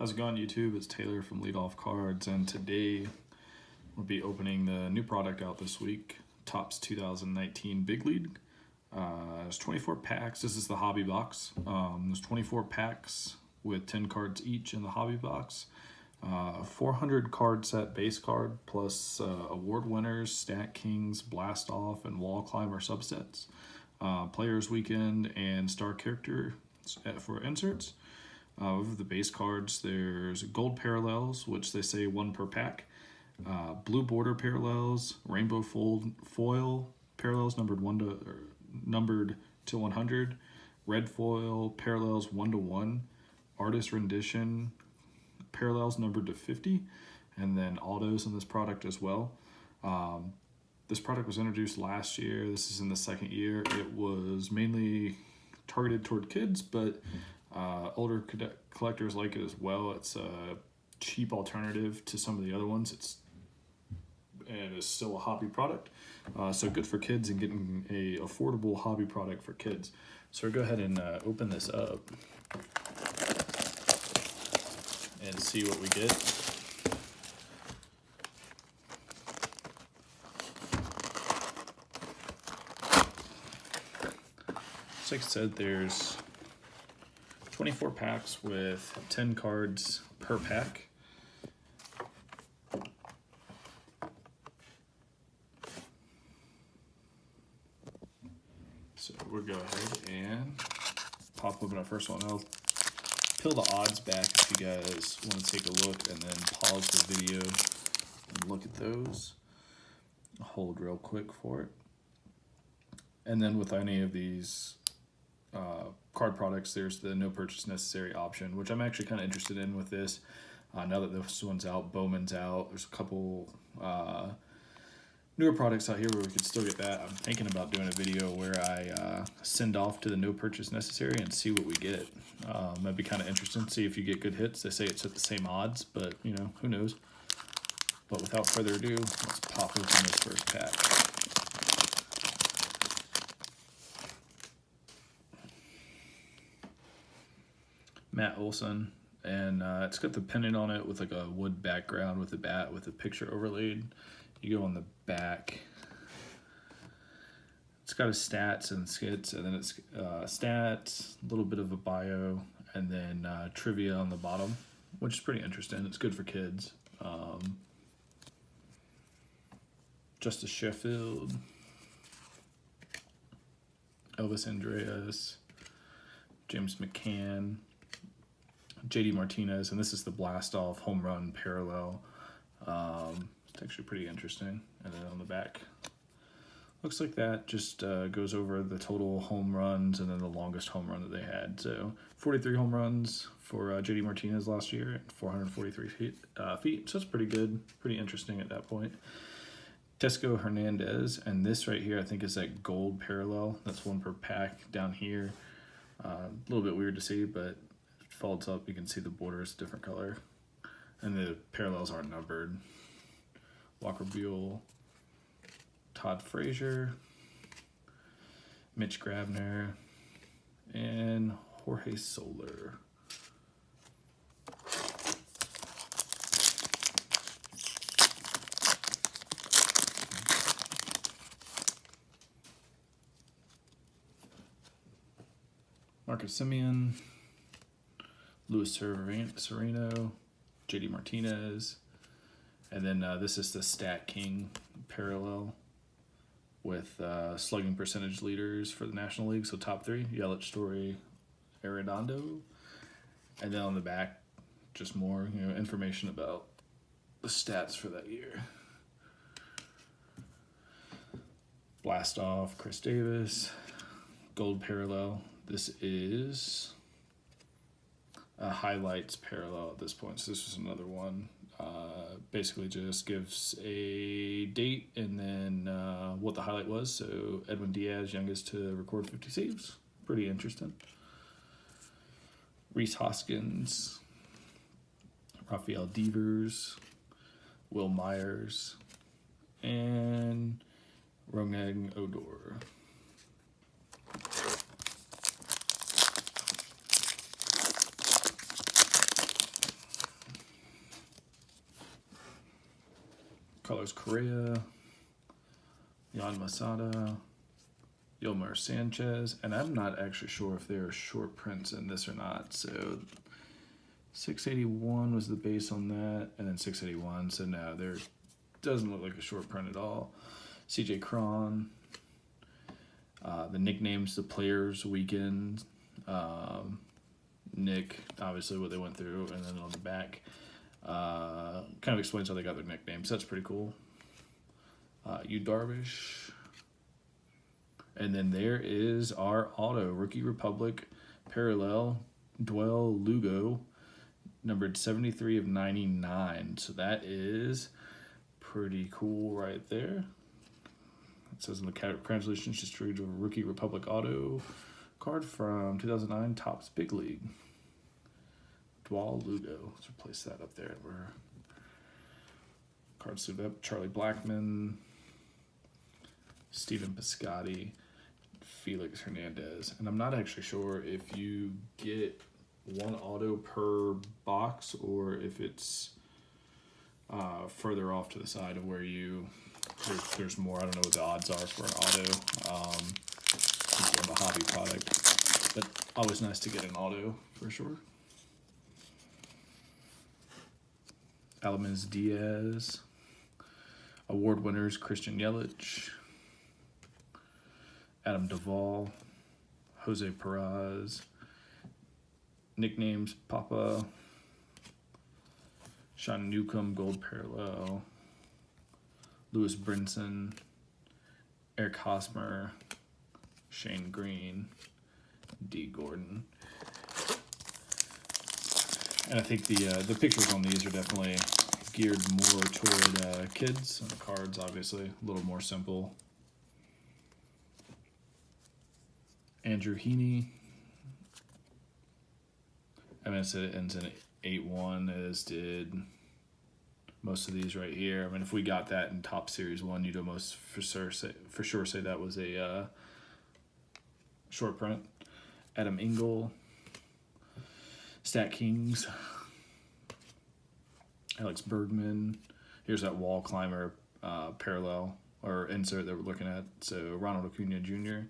How's it going, YouTube? It's Taylor from Lead Off Cards, and today we'll be opening the new product out this week, Topps 2019 Big League. There's 24 packs. This is the hobby box. There's 24 packs with 10 cards each in the hobby box. 400 card set base card plus award winners, Stat Kings, Blast Off, and Wall Climber subsets. Players Weekend and Star Character for inserts. Over the base cards, there's gold parallels, which they say 1 per pack, blue border parallels, rainbow foil parallels numbered to 100, red foil parallels 1 to 1, artist rendition parallels numbered to 50, and then autos in this product as well. This product was introduced last year. This is in the second year. It was mainly targeted toward kids, but older collectors like it as well. It's a cheap alternative to some of the other ones. It is still a hobby product, so good for kids and getting a affordable hobby product for kids. So we'll go ahead and open this up and see what we get. So like I said, there's 24 packs with 10 cards per pack. So we'll go ahead and pop open our first one. I'll peel the odds back if you guys want to take a look, and then pause the video and look at those. I'll hold real quick for it. And then with any of these card products, there's the no purchase necessary option, which I'm actually kind of interested in with this. Now that this one's out, Bowman's out, there's a couple newer products out here where we could still get that. I'm thinking about doing a video where I send off to the no purchase necessary and see what we get. That'd be kind of interesting to see if you get good hits. They say it's at the same odds, but you know, who knows. But without further ado, let's pop open this first pack. Matt Olson, and it's got the pennant on it with like a wood background with a bat with a picture overlaid. You go on the back, it's got a stats and skits, and then it's stats, a little bit of a bio, and then trivia on the bottom, which is pretty interesting. It's good for kids. Justice Sheffield, Elvis Andreas, James McCann, JD Martinez, and this is the Blast Off home run parallel. It's actually pretty interesting. And then on the back, looks like that just goes over the total home runs and then the longest home run that they had. So 43 home runs for JD Martinez last year at 443 feet. So it's pretty good, pretty interesting at that point. Tesco Hernandez, and this right here I think is that gold parallel. That's 1 per pack down here. A little bit weird to see, but folds up, you can see the border is a different color, and the parallels aren't numbered. Walker Buell, Todd Frazier, Mitch Grabner, and Jorge Soler. Marcus Semien, Luis Sereno, JD Martinez, and then this is the Stat King parallel with slugging percentage leaders for the National League. So top 3, Yelich, Story, Arredondo, and then on the back, just more information about the stats for that year. Blast Off, Chris Davis, gold parallel. This is highlights parallel at this point, so this is another one. Basically just gives a date and then what the highlight was. So Edwin Diaz, youngest to record 50 saves, pretty interesting. Rhys Hoskins, Rafael Devers, Will Myers, and Rougned Odor. Carlos Correa, Jan Masada, Yomar Sanchez, and I'm not actually sure if there are short prints in this or not. So 681 was the base on that, and then 681. So no, there doesn't look like a short print at all. CJ Cron, the nicknames, the players, weekend, Nick, obviously what they went through, and then on the back, kind of explains how they got their nicknames. That's pretty cool. Yu Darvish. And then there is our auto, Rookie Republic Parallel Dwell Lugo, numbered 73 of 99. So that is pretty cool right there. It says in the congratulations, distributed a Rookie Republic auto card from 2009 Topps Big League. Dwell Lugo. Let's replace that up there. Cards suited up. Charlie Blackmon, Stephen Piscotty, Felix Hernandez. And I'm not actually sure if you get one auto per box or if it's further off to the side of where there's more. I don't know what the odds are for an auto of a hobby product, but always nice to get an auto for sure. Alamez Diaz, award winners Christian Yelich, Adam Duvall, Jose Perez, nicknames Papa, Sean Newcomb, Gold Parallel, Lewis Brinson, Eric Hosmer, Shane Green, D. Gordon. And I think the pictures on these are definitely geared more toward kids, and the cards obviously a little more simple. Andrew Heaney. I mean, it ends in 8-1, as did most of these right here. I mean, if we got that in Top Series 1, you'd almost for sure say that was a short print. Adam Engel, Stat Kings, Alex Bergman. Here's that wall climber parallel or insert that we're looking at. So Ronald Acuna Jr.,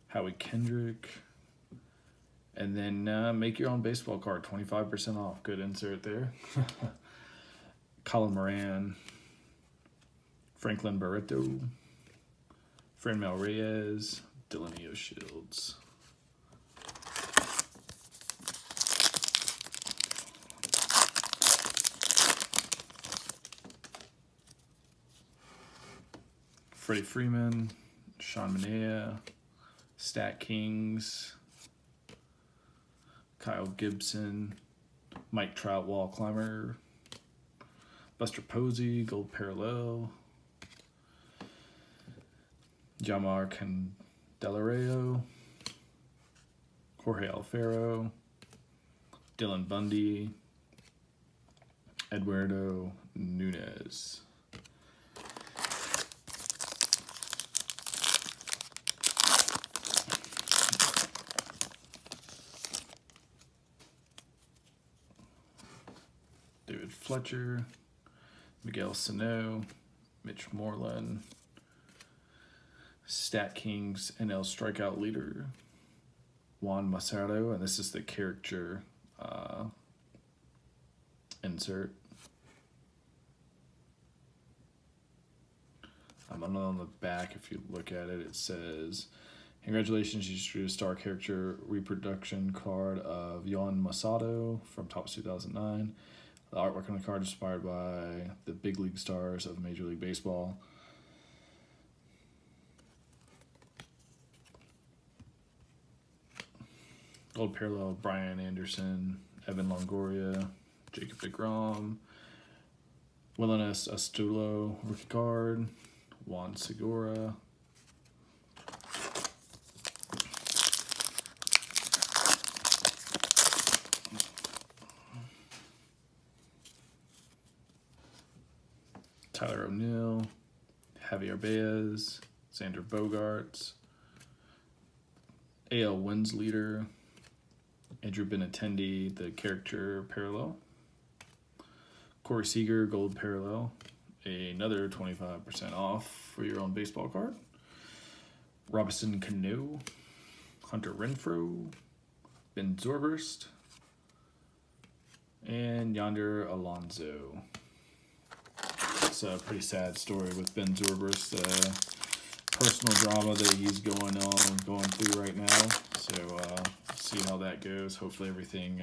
Howie Kendrick, and then make your own baseball card, 25% off. Good insert there. Colin Moran, Franklin Barreto, Franmil Reyes, Dylan Shields. Freddie Freeman, Sean Manaea, Stat Kings, Kyle Gibson, Mike Trout, wall climber, Buster Posey, gold parallel, Jamar Candelario, Jorge Alfaro, Dylan Bundy, Eduardo Nunez. David Fletcher, Miguel Sano, Mitch Moreland, Stat Kings NL strikeout leader, Juan Massaro, and this is the character insert. On the back, if you look at it, it says, congratulations, you drew a star character reproduction card of Yoan Masato from Topps 2009. The artwork on the card is inspired by the big league stars of Major League Baseball. Gold parallel, Brian Anderson, Evan Longoria, Jacob deGrom, Willians Astudillo rookie card, Juan Segura, Tyler O'Neill, Javier Baez, Xander Bogaerts, AL wins leader, Andrew Benintendi, the character parallel, Corey Seager, gold parallel. Another 25% off for your own baseball card. Robinson Cano, Hunter Renfroe, Ben Zobrist, and Yonder Alonso. It's a pretty sad story with Ben Zobrist, personal drama that he's going through right now. So see how that goes. Hopefully everything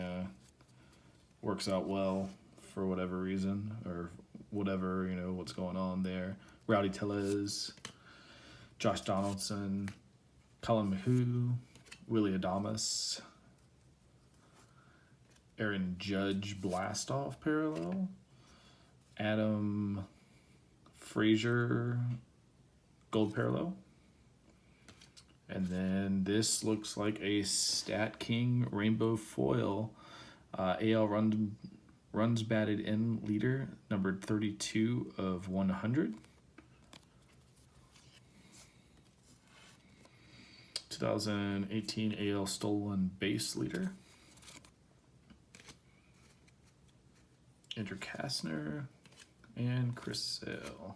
works out well for whatever reason, or whatever, what's going on there. Rowdy Tellez, Josh Donaldson, Colin Mahoo, Willie Adames, Aaron Judge Blastoff parallel, Adam Frazier gold parallel, and then this looks like a Stat King rainbow foil, AL runs batted in leader, numbered 32 of 100. 2018 AL stolen base leader. Andrew Kastner and Chris Sale.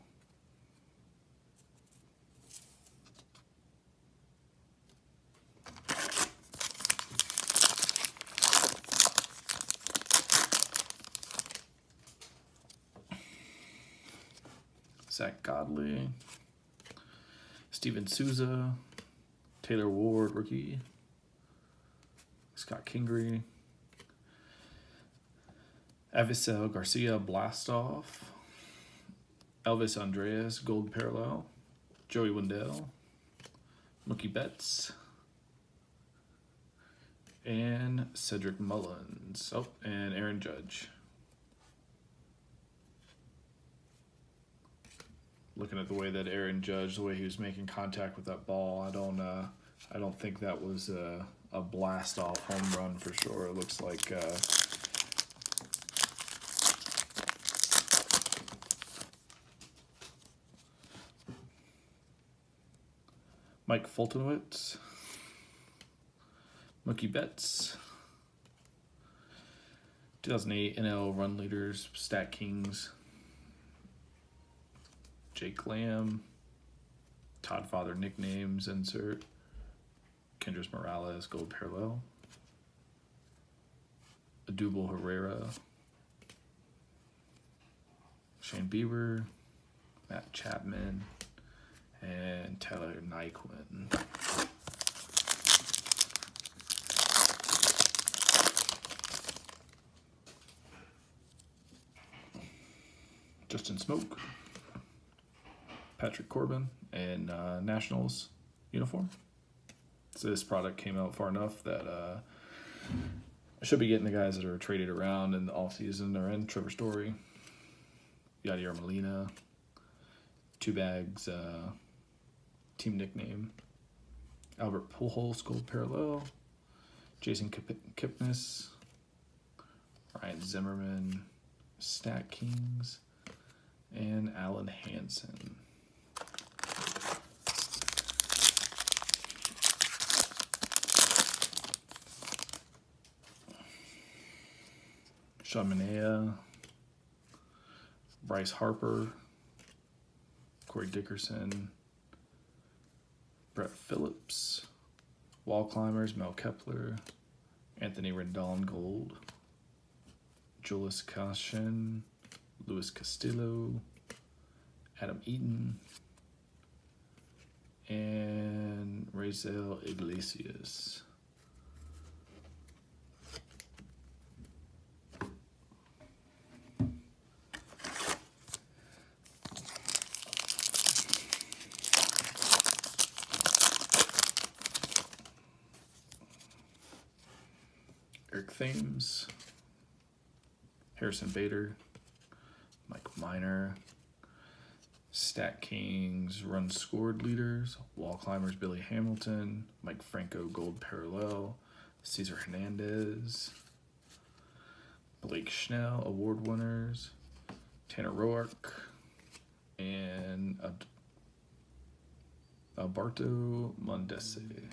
Zach Godley, Steven Souza, Taylor Ward, rookie, Scott Kingery, Avisel Garcia Blastoff, Elvis Andreas gold parallel, Joey Wendell, Mookie Betts, and Cedric Mullins. Oh, and Aaron Judge. Looking at the way that Aaron Judge, the way he was making contact with that ball, I don't think that was a blast off home run for sure. It looks like Mike Fultonowitz, Mookie Betts, 2008 NL run leaders, Stat Kings, Jake Lamb, Todd Father nicknames insert, Kendrys Morales gold parallel, Odubel Herrera, Shane Bieber, Matt Chapman, and Tyler Nyquin. Justin Smoke, Patrick Corbin, and Nationals uniform. So this product came out far enough that I should be getting the guys that are traded around in the offseason are in. Trevor Story, Yadier Molina, 2 bags, team nickname, Albert Pujols gold parallel, Jason Kipnis, Ryan Zimmerman, Stat Kings, and Alan Hansen. Sean Manaea, Bryce Harper, Corey Dickerson, Brett Phillips, Wall Climbers, Mel Kepler, Anthony Rendon gold, Julius Kashin, Luis Castillo, Adam Eaton, and Raisel Iglesias. Eric Thames, Harrison Bader, Mike Minor, Stat Kings run scored leaders, Wall Climbers Billy Hamilton, Mike Franco gold parallel, Cesar Hernandez, Blake Schnell award winners, Tanner Roark, and Alberto Mondesi.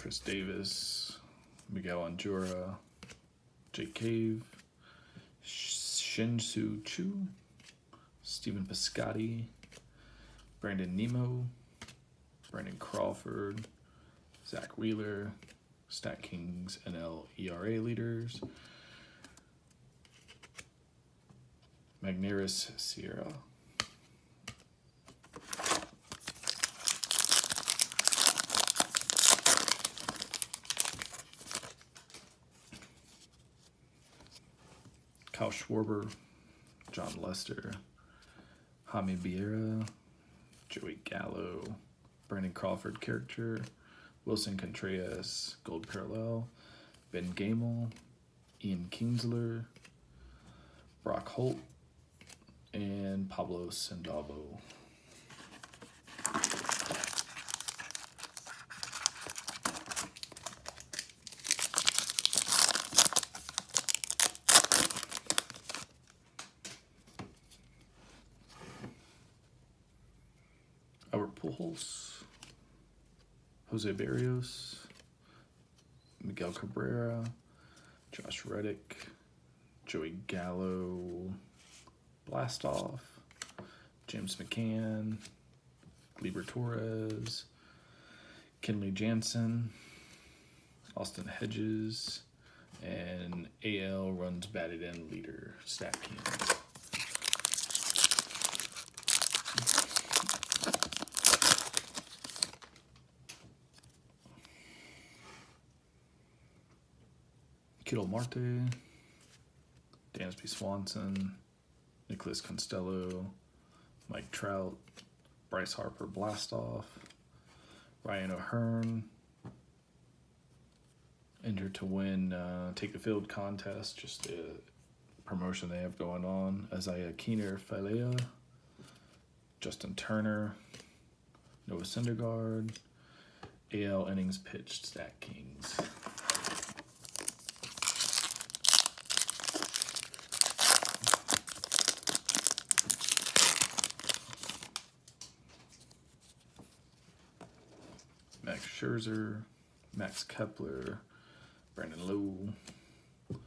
Chris Davis, Miguel Anjura, Jake Cave, Shin-Soo Choo, Stephen Piscotty, Brandon Nemo, Brandon Crawford, Zach Wheeler, Stat Kings NL ERA leaders, Magneuris Sierra, Kyle Schwarber, John Lester, Jaime Vieira, Joey Gallo, Brandon Crawford character, Wilson Contreras, Gold Parallel, Ben Gamel, Ian Kinsler, Brock Holt, and Pablo Sandoval. Albert Pujols, Jose Barrios, Miguel Cabrera, Josh Reddick, Joey Gallo, Blastoff, James McCann, Gleyber Torres, Kenley Jansen, Austin Hedges, and AL runs batted in leader, Stat Kings. Kittle Marte, Dansby Swanson, Nicholas Constello, Mike Trout, Bryce Harper Blastoff, Ryan O'Hearn, entered to win Take the Field contest, just a promotion they have going on. Isaiah Keener Filea, Justin Turner, Noah Syndergaard, AL innings pitched, Stat Kings. Max Scherzer, Max Kepler, Brandon Lowe,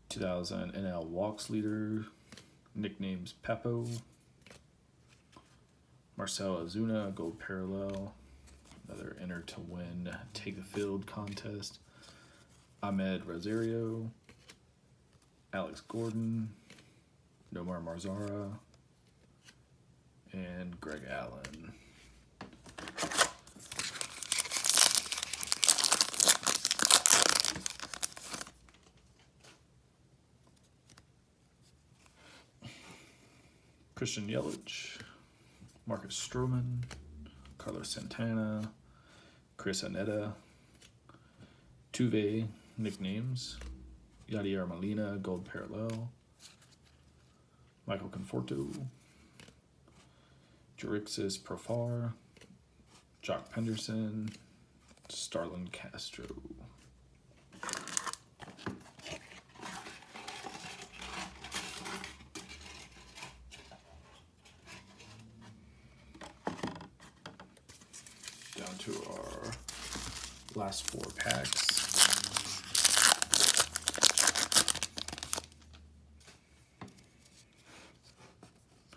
2000 NL walks leader, nicknames Peppo, Marcell Ozuna, Gold Parallel, another enter to win Take the Field contest, Ahmed Rosario, Alex Gordon, Nomar Marzara, and Greg Allen. Christian Yelich, Marcus Stroman, Carlos Santana, Chris Anetta, Tuve, nicknames, Yadier Molina, Gold Parallel, Michael Conforto, Jorixis Profar, Jock Penderson, Starlin Castro. Down to our last 4 packs.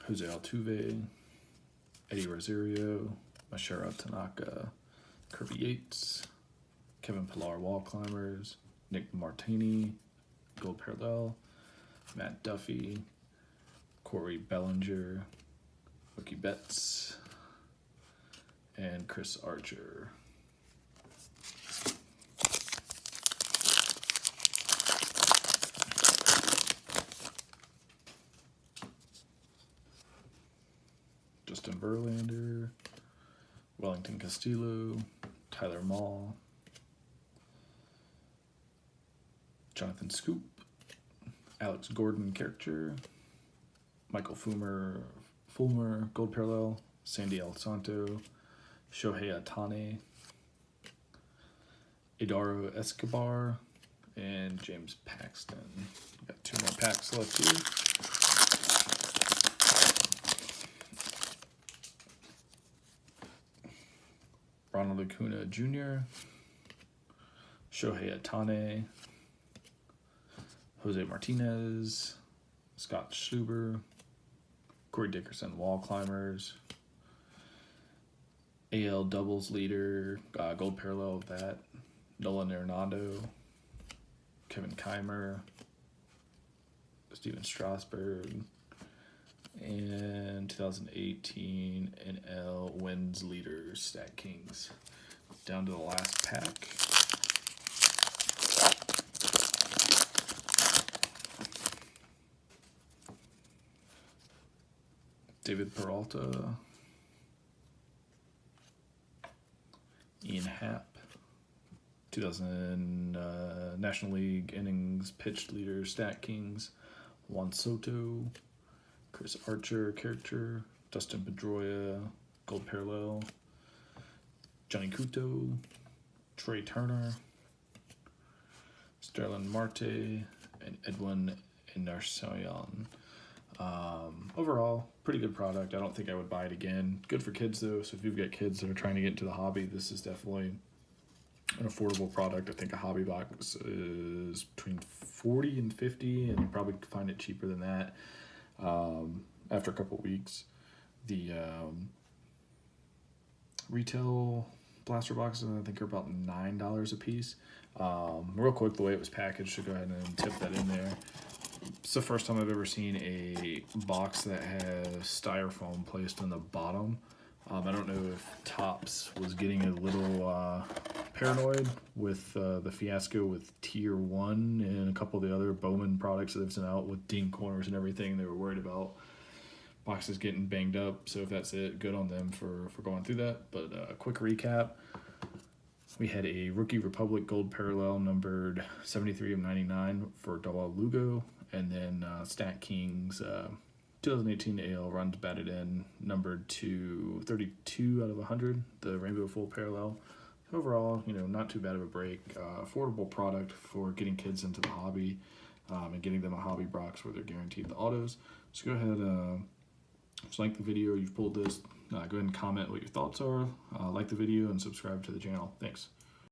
Jose Altuve, Eddie Rosario, Masahiro Tanaka, Kirby Yates, Kevin Pillar Wall Climbers, Nick Martini, Gold Parallel, Matt Duffy, Corey Bellinger, Mookie Betts, and Chris Archer. Justin Verlander, Wellington Castillo, Tyler Mahle, Jonathan Scoop, Alex Gordon character, Michael Fulmer, Gold Parallel, Sandy Alonso, Shohei Ohtani, Idaro Escobar, and James Paxton. Got 2 more packs left here. Ronald Acuna Jr., Shohei Ohtani, Jose Martinez, Scott Schluber, Corey Dickerson, wall climbers, AL doubles leader, gold parallel of that, Nolan Arenado, Kevin Keimer, Steven Strasburg, and 2018 NL wins leader Stat Kings. Down to the last pack. David Peralta, Ian Happ, 2000 National League innings pitched leader Stat Kings, Juan Soto, Chris Archer character, Dustin Pedroia, gold parallel, Johnny Cueto, Trey Turner, Sterling Marte, and Edwin Encarnacion. Overall, pretty good product. I don't think I would buy it again. Good for kids though, so if you've got kids that are trying to get into the hobby, this is definitely an affordable product. I think a hobby box is between $40 and $50, and you probably find it cheaper than that after a couple weeks. The retail blaster boxes, I think, are about $9 a piece. Real quick, the way it was packaged, so go ahead and tip that in there. It's the first time I've ever seen a box that has styrofoam placed on the bottom. I don't know if Topps was getting a little paranoid with the fiasco with Tier 1 and a couple of the other Bowman products that they've sent out with ding corners and everything. They were worried about boxes getting banged up. So if that's it, good on them for going through that. But a quick recap. We had a Rookie Republic Gold Parallel numbered 73 of 99 for Joao Lugo. And then Stat Kings 2018 AL runs batted in numbered to 32 out of 100, the Rainbow Full Parallel. So overall, not too bad of a break. Affordable product for getting kids into the hobby and getting them a hobby box where they're guaranteed the autos. So go ahead, if you like the video, you've pulled this, go ahead and comment what your thoughts are. Like the video and subscribe to the channel. Thanks.